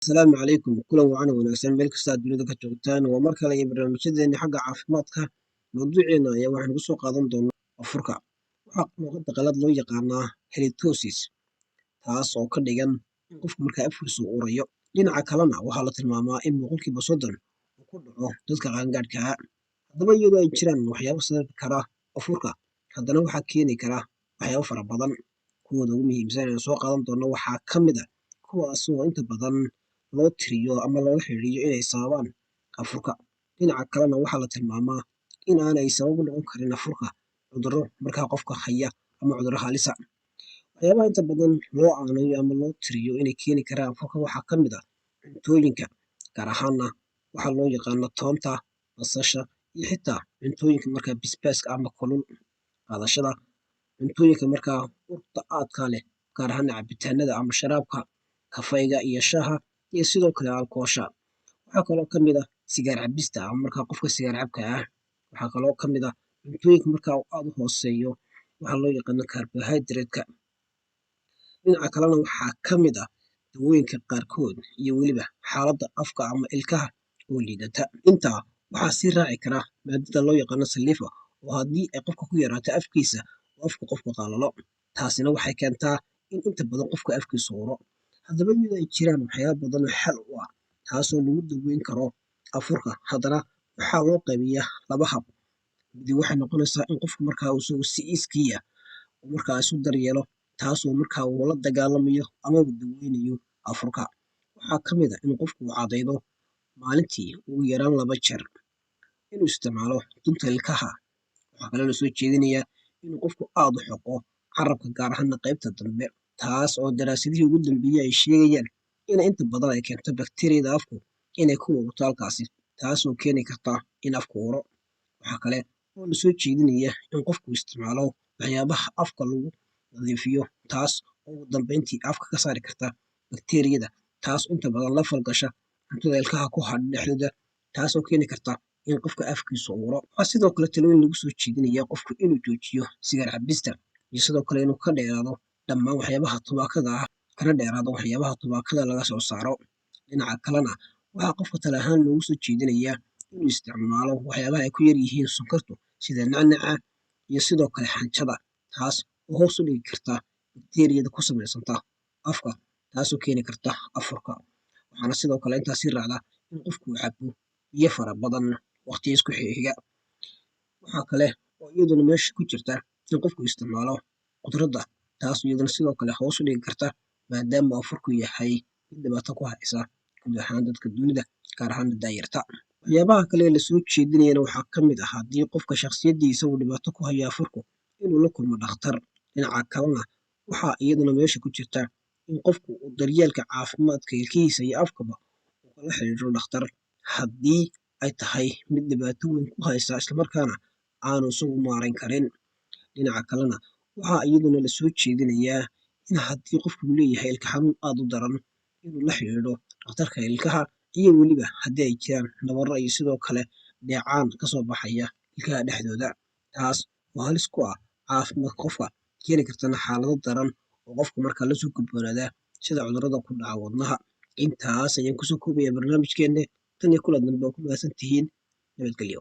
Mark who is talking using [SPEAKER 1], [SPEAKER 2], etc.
[SPEAKER 1] Asalaamu calaykum. Kulan wacan oo wanaagsan meel kasta aad dunida ka joogtaan. Waa mar kale iyo barnaamijyadeena xagga caafimaadka. Mawduuceena ayaa waxaan ku soo qaadan doonaa afurka. Waxaa luqadda qalaad loo yaqaanaa halitosis, taas oo ka dhigan in qofku markaa afkiisa uu urayo. Dhinaca kalena waxaa la tilmaamaa in boqolkiiba 30 uu ku dhaco dadka qaangaadhka ah. Haddaba iyadoo ay jiraan waxyaabo sababi kara afurka, haddana waxaa keeni kara waxyaabo fara badan. Kuwooda ugu muhiimsan ee soo qaadan doono waxaa ka mid ah kuwaas oo inta badan loo tiriyo ama loola xiriiriyo inay sababaan afurka. Dhinaca kalena waxaa la tilmaamaa in aanay sabab u noqon karin afurka cudurro markaa qofka haya ama cudurro halis ah. Waxyaabaha inta badan loo aaneeyo ama loo tiriyo inay keeni karaan afurka waxaa ka mid ah cuntooyinka, gaar ahaana waxaa loo yaqaano toonta, basasha iyo xitaa cuntooyinka markaa basbaaska ama kulul. Qaadashada cuntooyinka markaa urta aadka leh, gaar ahaan cabitaanada ama sharaabka, kafeyga iyo shaaha, iyo sidoo kale alkoosha. Waxaa kaloo ka mid ah sigaar cabista ama markaa qofka sigaar cabka ah. Waxaa kaloo ka mid ah cuntooyinka markaa uu aad u hooseeyo waxaa loo yaqaano carbohydrate-ka. Dhinaca kalena waxaa ka mid ah dawooyinka qaarkood iyo weliba xaaladda afka ama ilkaha oo liidata. Intaa waxaa sii raaci kara maadada loo yaqaano saliifa, oo haddii ay qofka ku yaraato afkiisa oo afka qofka qalalo, taasina waxay keentaa in inta badan qofka afkiisa uro. Haddaba iyadoo ay jiraan waxyaabo badan oo xal u ah taasoo lagu daweyn karo afurka, haddana waxaa loo qaybiyaa 2 hab. Midi waxay noqonaysaa in qofku markaa uu isagu si iskii ah uu markaa isu daryeelo, taasoo markaa uu la dagaalamayo ama uu daweynayo afurka. Waxaa ka mid ah in qofku uu cadaydo maalintii ugu yaraan 2 jeer, inuu isticmaalo dunta ilkaha. Waxaa kaloo la soo jeedinayaa inuu qofku aad u xoqo carrabka, gaar ahaana qaybta dambe, taas oo daraasadihii ugu dambeeyay ay sheegayaan in inta badan ay keento bakteeriyada afku inay ku ururto halkaasi, taasoo keeni karta in afku uro. Waxaa kale oo la soo jeedinayaa in qofku isticmaalo waxyaabaha afka lagu nadiifiyo, taas oo ugu dambeyntii afka ka saari karta bakteeriyada, taas inta badan la falgasha cuntada ilkaha ku hadha dhexdooda, taasoo keeni karta in qofka afkiisa uu uro. Waxaa sidoo kale talooyin lagu soo jeedinayaa qofku inuu joojiyo sigaar cabista iyo sidoo kale inuu ka dheeraado dhammaan waxyaabaha tubaakada ah, kana dheeraado waxyaabaha tubaakada laga soo saaro. Dhinaca kalena waxaa qofka talo ahaan loogu soo jeedinayaa inuu isticmaalo waxyaabaha ay ku yar yihiin sonkortu sida nacnaca iyo sidoo kale xanjada, taas oo hoos u dhigi karta bakteeriyada ku samaysanta afka, taasoo keeni karta afurka. Waxaana sidoo kale intaas sii raacda in qofku uu cabo biyo fara badan waqtiyo isku xiga. Waxaa kale oo iyaduna meesha ku jirta in qofku isticmaalo khudradda, taas iyaduna sidoo kale hoos u dhigi karta, maadaama afurku yahay mid dhibaato ku haysa guud ahaan dadka dunida, gaar ahaan da'yarta. Waxyaabaha kale ee la soo jeedinayana waxaa ka mid ah haddii qofka shakhsiyadiisa uu dhibaato ku hayo afurku, inuu la kulmo dhakhtar. Dhinaca kalena waxaa iyaduna meesha ku jirta in qofku uu daryeelka caafimaadka ilkihiisa iyo afkaba uu kala xiriiro dhakhtar, haddii ay tahay mid dhibaato weyn ku haysa islamarkaana aanu isagu maarayn karin. Dhinaca kalena waxaa iyaduna la soo jeedinayaa in haddii qofku uu leeyahay ilka xanuun aad u daran, inuu la xiriiro dhakhtarka ilkaha, iyo weliba haddii ay jiraan nabarro iyo sidoo kale dheecaan ka soo baxaya ilkaha dhexdooda, taas oo halis ku ah caafimaadka qofka, keeni kartana xaalado daran oo qofka markaa la soo gudboonaada sida cudurrada ku dhaca wadnaha. Intaas ayaan kusoo koobaya barnaamijkeena. Tan iyo kulan dambe waa ku mahadsantihiin. Nabadgelyo.